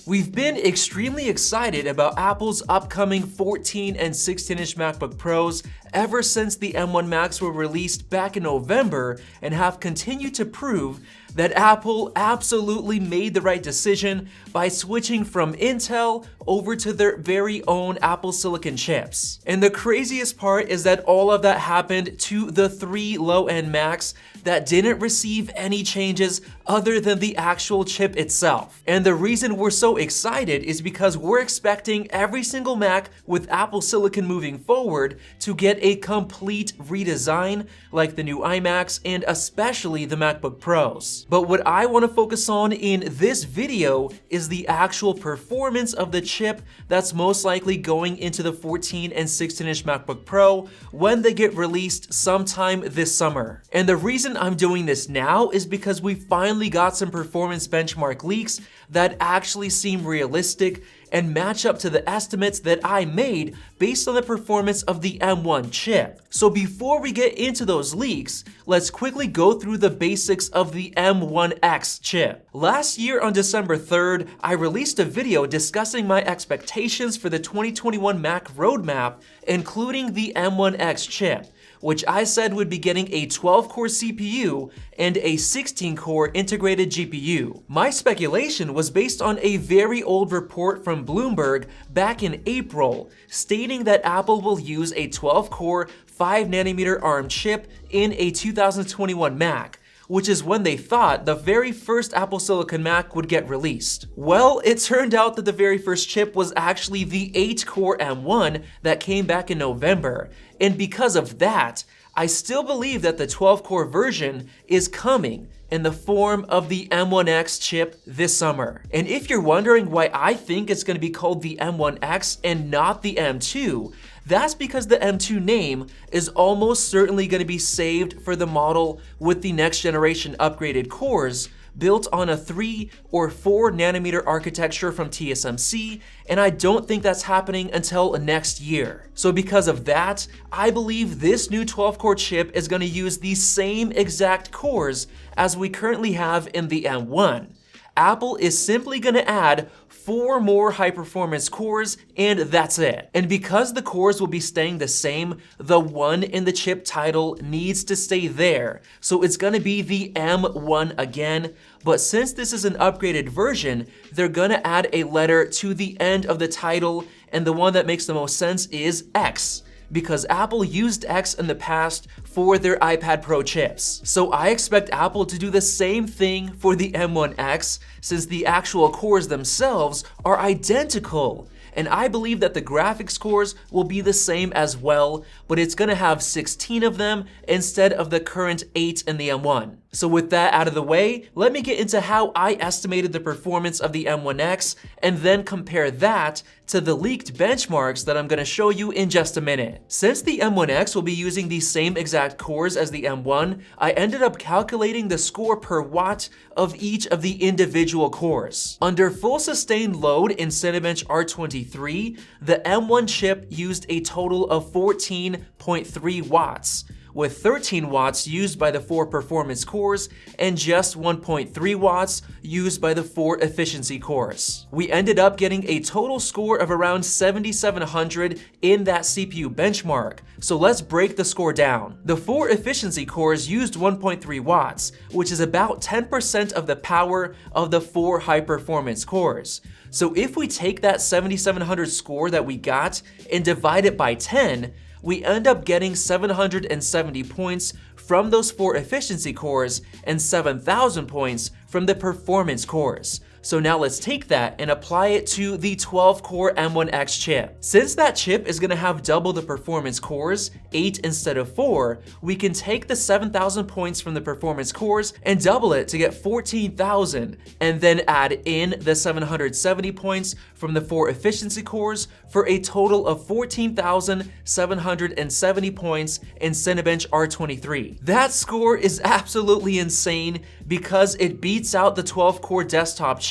We've been extremely excited about Apple's upcoming 14 and 16-inch MacBook Pros ever since the M1 Max were released back in November, and have continued to prove that Apple absolutely made the right decision by switching from Intel over to their very own Apple Silicon chips. And the craziest part is that all of that happened to the 3 low-end Macs that didn't receive any changes other than the actual chip itself. And the reason we're so excited is because we're expecting every single Mac with Apple Silicon moving forward to get a complete redesign, like the new iMacs and especially the MacBook Pros. But what I want to focus on in this video is the actual performance of the chip that's most likely going into the 14 and 16-inch MacBook Pro when they get released sometime this summer. And the reason I'm doing this now is because we finally got some performance benchmark leaks that actually seem realistic and match up to the estimates that I made based on the performance of the M1 chip. So before we get into those leaks, let's quickly go through the basics of the M1X chip. Last year on December 3rd, I released a video discussing my expectations for the 2021 Mac roadmap, including the M1X chip, which I said would be getting a 12-core CPU and a 16-core integrated GPU. My speculation was based on a very old report from Bloomberg back in April, stating that Apple will use a 12-core 5nm ARM chip in a 2021 Mac, which is when they thought the very first Apple Silicon Mac would get released. Well, it turned out that the very first chip was actually the 8-core M1 that came back in November, and because of that, I still believe that the 12-core version is coming in the form of the M1X chip this summer. And if you're wondering why I think it's going to be called the M1X and not the M2, that's because the M2 name is almost certainly going to be saved for the model with the next generation upgraded cores built on a 3 or 4nm architecture from TSMC, and I don't think that's happening until next year. So because of that, I believe this new 12-core chip is going to use the same exact cores as we currently have in the M1. Apple is simply going to add 4 more high-performance cores, and that's it. And because the cores will be staying the same, the 1 in the chip title needs to stay there. So it's going to be the M1 again, but since this is an upgraded version, they're going to add a letter to the end of the title, and the one that makes the most sense is X, because Apple used X in the past for their iPad Pro chips. So I expect Apple to do the same thing for the M1X, since the actual cores themselves are identical. And I believe that the graphics cores will be the same as well, but it's gonna have 16 of them instead of the current 8 in the M1. So with that out of the way, let me get into how I estimated the performance of the M1X and then compare that to the leaked benchmarks that I'm gonna show you in just a minute. Since the M1X will be using the same exact cores as the M1, I ended up calculating the score per watt of each of the individual cores. Under full sustained load in Cinebench R23, the M1 chip used a total of 14.3 watts, with 13 watts used by the 4 performance cores and just 1.3 watts used by the 4 efficiency cores. We ended up getting a total score of around 7,700 in that CPU benchmark, so let's break the score down. The 4 efficiency cores used 1.3 watts, which is about 10% of the power of the 4 high performance cores. So if we take that 7,700 score that we got and divide it by 10, we end up getting 770 points from those 4 efficiency cores and 7,000 points from the performance cores. So now let's take that and apply it to the 12-core M1X chip. Since that chip is gonna have double the performance cores, 8 instead of 4, we can take the 7,000 points from the performance cores and double it to get 14,000, and then add in the 770 points from the 4 efficiency cores for a total of 14,770 points in Cinebench R23. That score is absolutely insane because it beats out the 12-core desktop chip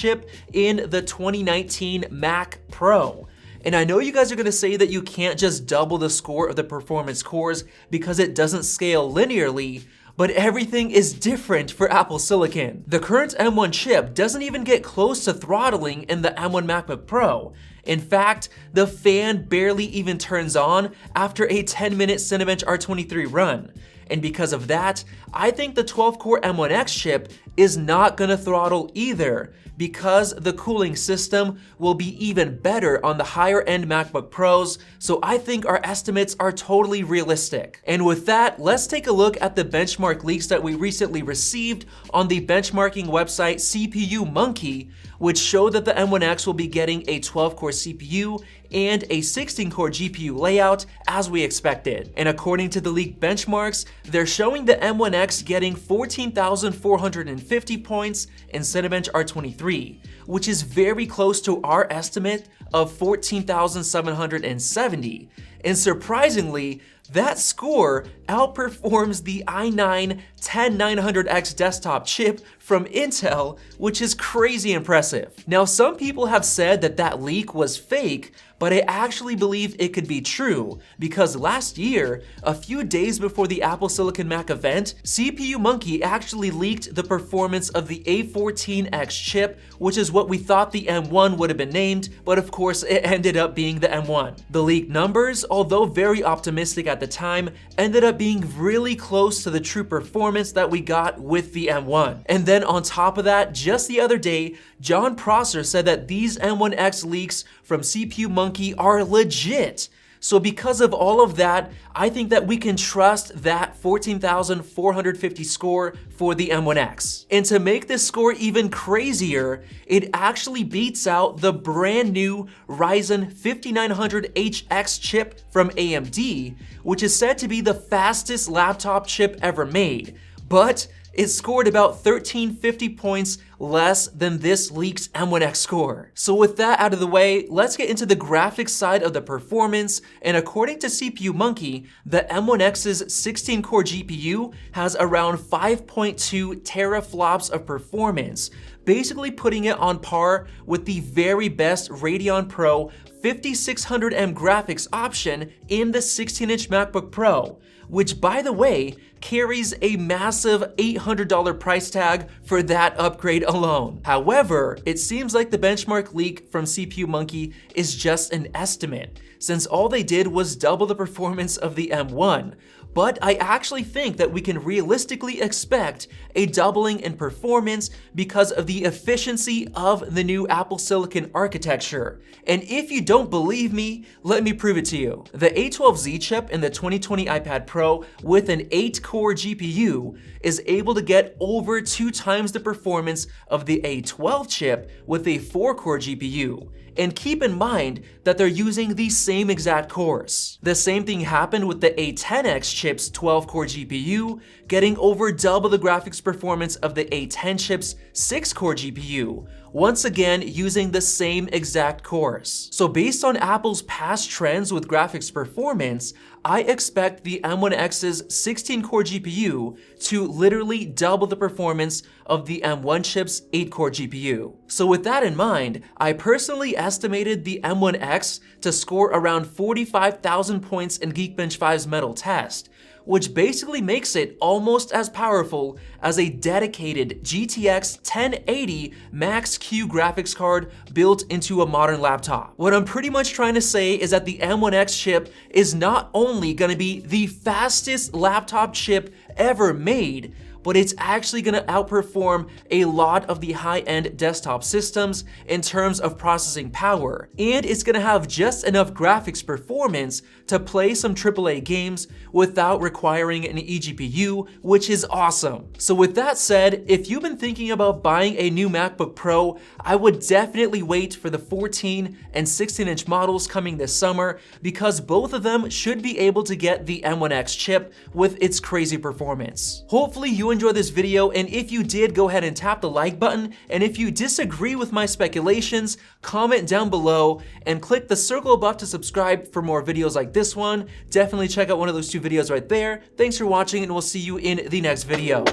in the 2019 Mac Pro. And I know you guys are gonna say that you can't just double the score of the performance cores because it doesn't scale linearly, But everything is different for Apple Silicon. The current M1 chip doesn't even get close to throttling in the M1 MacBook Pro. In fact, the fan barely even turns on after a 10-minute Cinebench R23 run. And because of that, I think the 12-core M1X chip is not gonna throttle either, because the cooling system will be even better on the higher-end MacBook Pros, so I think our estimates are totally realistic. And with that, let's take a look at the benchmark leaks that we recently received on the benchmarking website CPU Monkey, which showed that the M1X will be getting a 12-core CPU and a 16-core GPU layout as we expected. And according to the leaked benchmarks, they're showing the M1X getting 14,450 points in Cinebench R23, which is very close to our estimate of 14,770. And surprisingly, that score outperforms the i9-10900X desktop chip from Intel, which is crazy impressive. Now, some people have said that that leak was fake, but I actually believe it could be true, because last year, a few days before the Apple Silicon Mac event, CPU Monkey actually leaked the performance of the A14X chip, which is what we thought the M1 would have been named, but of course it ended up being the M1. The leaked numbers, although very optimistic at the time, ended up being really close to the true performance that we got with the M1. And then on top of that, just the other day, John Prosser said that these M1X leaks from CPU Monkey are legit. So because of all of that, I think that we can trust that 14,450 score for the M1X. And to make this score even crazier, it actually beats out the brand new Ryzen 5900HX chip from AMD, which is said to be the fastest laptop chip ever made. But it scored about 1,350 points less than this leaked M1X score. So with that out of the way, let's get into the graphics side of the performance. And according to CPU Monkey, the M1X's 16-core GPU has around 5.2 teraflops of performance, basically putting it on par with the very best Radeon Pro 5600M graphics option in the 16-inch MacBook Pro, which, by the way, carries a massive $800 price tag for that upgrade alone. However, it seems like the benchmark leak from CPU Monkey is just an estimate, since all they did was double the performance of the M1. But I actually think that we can realistically expect a doubling in performance because of the efficiency of the new Apple Silicon architecture. And if you don't believe me, let me prove it to you. The A12Z chip in the 2020 iPad Pro with an 8-core GPU is able to get over 2 times the performance of the A12 chip with a 4-core GPU. And keep in mind that they're using the same exact cores. The same thing happened with the A10X chip's 12-core GPU, getting over double the graphics performance of the A10 chip's 6-core GPU, once again using the same exact cores. So based on Apple's past trends with graphics performance, I expect the M1X's 16-core GPU to literally double the performance of the M1 chip's 8-core GPU. So with that in mind, I personally estimated the M1X to score around 45,000 points in Geekbench 5's Metal Test, which basically makes it almost as powerful as a dedicated GTX 1080 Max-Q graphics card built into a modern laptop. What I'm pretty much trying to say is that the M1X chip is not only gonna be the fastest laptop chip ever made, but it's actually gonna outperform a lot of the high-end desktop systems in terms of processing power. And it's gonna have just enough graphics performance to play some AAA games without requiring an eGPU, which is awesome. So with that said, if you've been thinking about buying a new MacBook Pro, I would definitely wait for the 14 and 16-inch models coming this summer, because both of them should be able to get the M1X chip with its crazy performance. Hopefully you enjoyed this video, and if you did, go ahead and tap the like button, and if you disagree with my speculations, comment down below and click the circle above to subscribe for more videos like this one. Definitely check out one of those 2 videos right there. Thanks for watching, and we'll see you in the next video.